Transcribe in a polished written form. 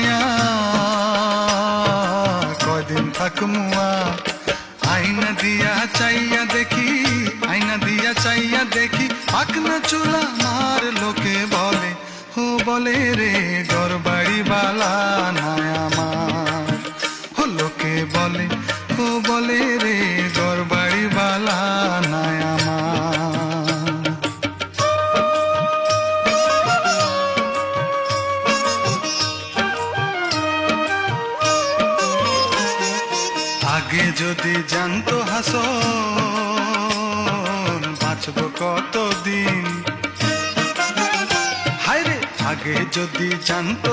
নিয়া কয়দিন থাকমুয়া আইনা দিয়া চাইয়া দেখি, আইনা দিয়া চাইয়া দেখি পাকনা চুলা মার লোকে বলে, ও বলে রে ঘর বাড়ি বালা নাই আমার, ও লোকে বলে, ও বলে রে ঘর বাড়ি বালা নাই আমার। আগে যদি জানতো হাসন বাঁচবো কতদিন, হায় রে আগে যদি জানতো